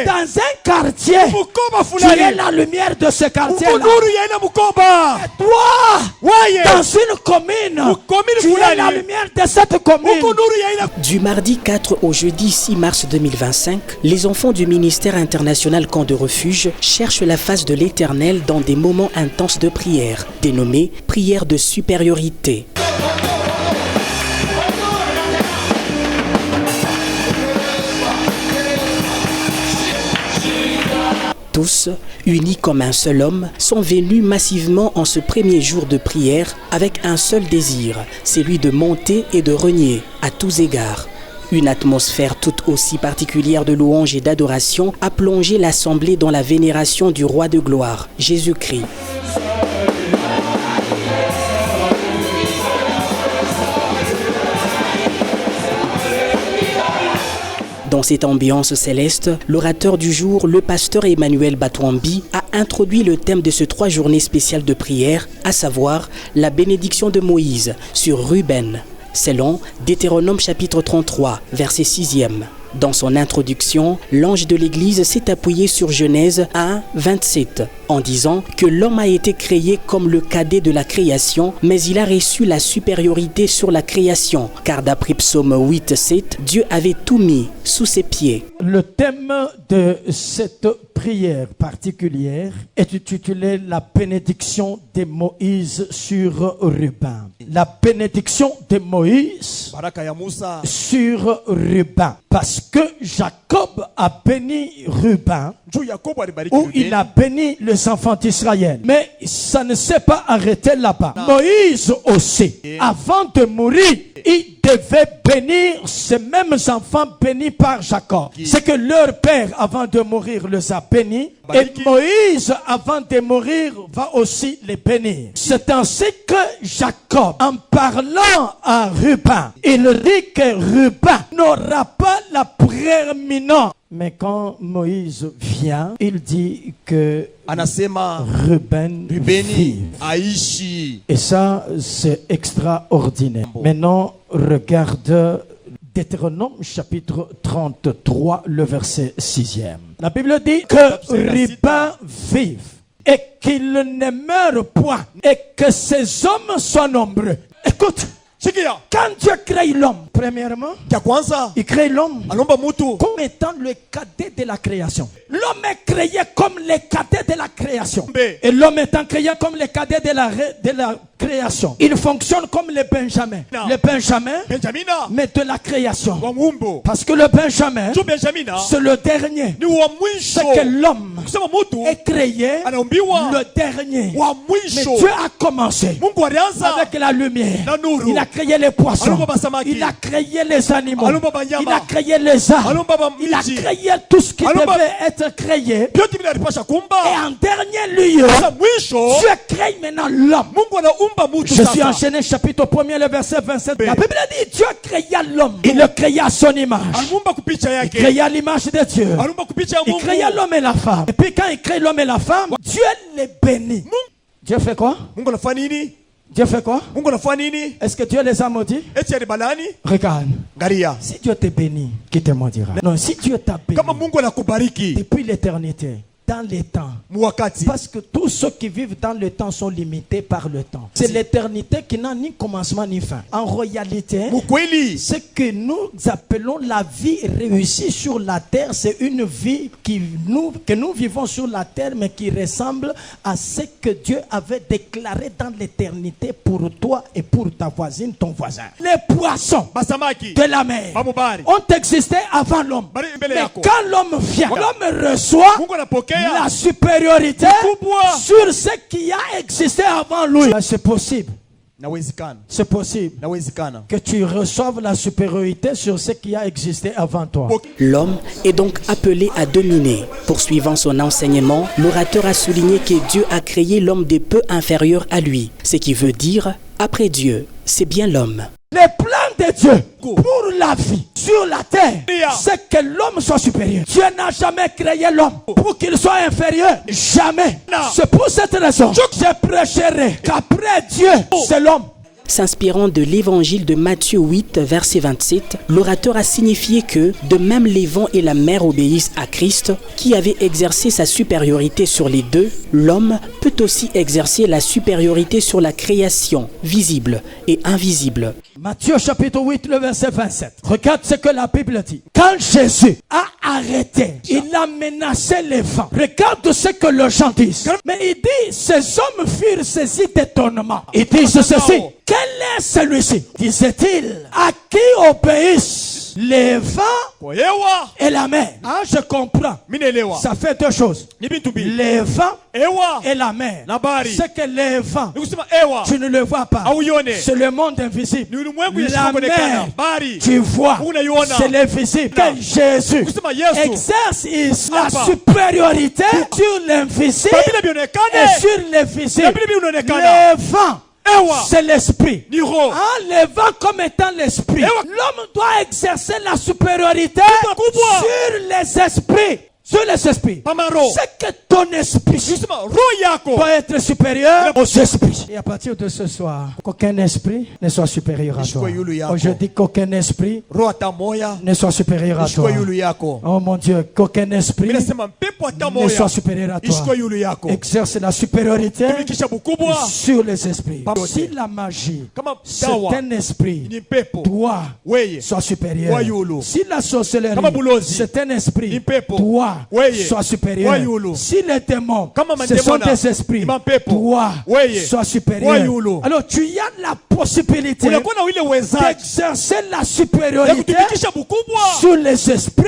Dans un quartier, tu es la lumière de ce quartier-là. Et toi, dans une commune, tu es la lumière de cette commune. Du mardi 4 au jeudi 6 mars 2025, les enfants du ministère international Camp de Refuge cherchent la face de l'Éternel dans des moments intenses de prière, dénommés prières de supériorité. Tous, unis comme un seul homme, sont venus massivement en ce premier jour de prière avec un seul désir, celui de monter et de régner à tous égards. Une atmosphère tout aussi particulière de louange et d'adoration a plongé l'assemblée dans la vénération du roi de gloire, Jésus-Christ. Dans cette ambiance céleste, l'orateur du jour, le pasteur Emmanuel Batouambi, a introduit le thème de ce 3 journées spéciales de prière, à savoir la bénédiction de Moïse sur Ruben, selon Deutéronome chapitre 33, verset 6e. Dans son introduction, l'ange de l'Église s'est appuyé sur Genèse 1, 27, en disant que l'homme a été créé comme le cadet de la création, mais il a reçu la supériorité sur la création, car d'après Psaume 8, 7, Dieu avait tout mis sous ses pieds. Le thème de cette prière particulière est intitulé la bénédiction de Moïse sur Ruben. La bénédiction de Moïse sur Ruben. Parce que Jacob a béni Ruben, où il a béni les enfants d'Israël. Mais ça ne s'est pas arrêté là-bas. Moïse aussi, avant de mourir, il devait bénir ces mêmes enfants bénis par Jacob. C'est que leur père, avant de mourir, les a bénis. Et Moïse, avant de mourir, va aussi les bénir. C'est ainsi que Jacob, en parlant à Ruben, il dit que Ruben n'aura pas la prééminence. Mais quand Moïse vient, il dit que Ruben vit. Et ça, c'est extraordinaire. Maintenant, regarde Deutéronome chapitre 33, le verset 6e. La Bible dit que Ruben vive et qu'il ne meure point et que ses hommes soient nombreux. Écoute. Quand Dieu crée l'homme, premièrement, il crée l'homme comme étant le cadet de la création. L'homme est créé comme le cadet de la création. Et l'homme étant créé comme le cadet de la création, il fonctionne comme le Benjamin. Le Benjamin, mais de la création. Parce que le Benjamin, c'est le dernier. C'est que l'homme est créé le dernier. Mais Dieu a commencé avec la lumière. Il a créé les poissons. Il a créé les animaux. Il a créé les arbres. Il a créé tout ce qui devait être créé. Et en dernier lieu, Dieu crée maintenant l'homme. Je suis enchaîné chapitre 1er, le verset 27. La Bible dit Dieu créa l'homme. Il le créa à son image. Il créa l'image de Dieu. Il créa l'homme et la femme. Et puis quand il crée l'homme et la femme, Dieu les bénit. Dieu fait quoi? Dieu fait quoi? Est-ce que Dieu les a maudits? Regarde. Si Dieu te bénit, qui te maudira? Non, si Dieu t'a béni depuis l'éternité, dans les temps. Parce que tous ceux qui vivent dans le temps sont limités par le temps. C'est l'éternité qui n'a ni commencement ni fin. En réalité, ce que nous appelons la vie réussie sur la terre, c'est une vie que nous vivons sur la terre, mais qui ressemble à ce que Dieu avait déclaré dans l'éternité pour toi et pour ta voisine, ton voisin. Les poissons de la mer ont existé avant l'homme. Mais quand l'homme vient, l'homme reçoit la supériorité sur ce qui a existé avant lui. C'est possible. C'est possible que tu reçoives la supériorité sur ce qui a existé avant toi. L'homme est donc appelé à dominer. Poursuivant son enseignement, l'orateur a souligné que Dieu a créé l'homme des peu inférieurs à lui. Ce qui veut dire, après Dieu, c'est bien l'homme. Les plans de Dieu pour la vie sur la terre, c'est que l'homme soit supérieur. Dieu n'a jamais créé l'homme pour qu'il soit inférieur. Jamais. C'est pour cette raison que je prêcherai qu'après Dieu, c'est l'homme. S'inspirant de l'évangile de Matthieu 8, verset 27, l'orateur a signifié que, de même les vents et la mer obéissent à Christ, qui avait exercé sa supériorité sur les deux, l'homme peut aussi exercer la supériorité sur la création, visible et invisible. Matthieu chapitre 8, le verset 27. Regarde ce que la Bible dit. Quand Jésus a arrêté, il a menacé les vents. Regarde ce que les gens disent. Mais il dit, ces hommes furent saisis d'étonnement. Ils disent ceci. Quel est celui-ci? Disait-il, à qui obéissent les vents et la mer? Ah, je comprends. Ça fait deux choses. Les vents et la mer. C'est que les vents, tu ne le vois pas. C'est le monde invisible. La mer, tu vois, c'est l'invisible. Que Jésus exerce ici la supériorité sur l'invisible et sur l'invisible. Les vents, c'est l'esprit. Les vents comme étant l'esprit. L'homme doit exercer la supériorité sur les esprits. Sur les esprits. C'est que ton esprit doit être supérieur aux esprits. Et à partir de ce soir, qu'aucun esprit ne soit supérieur à toi. Oh, je dis qu'aucun esprit ne soit supérieur à toi. Oh mon Dieu, qu'aucun esprit ne soit supérieur à toi. Exerce la supériorité sur les esprits. Si la magie, c'est un esprit, toi, sois supérieur. Si la sorcellerie, c'est un esprit, toi, sois supérieur. Si les démons, ce sont des esprits, toi, sois supérieur. Alors tu as la possibilité d'exercer la supériorité sur les esprits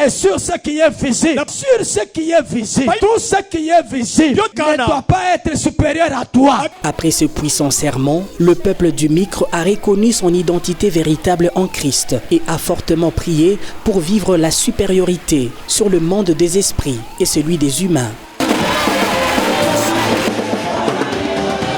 et sur ce qui est visible. Sur ce qui est visible. Tout ce qui est visible ne doit pas être supérieur à toi. Après ce puissant serment, le peuple du Micre a reconnu son identité véritable en Christ et a fortement prié pour vivre la supériorité sur le monde des esprits et celui des humains.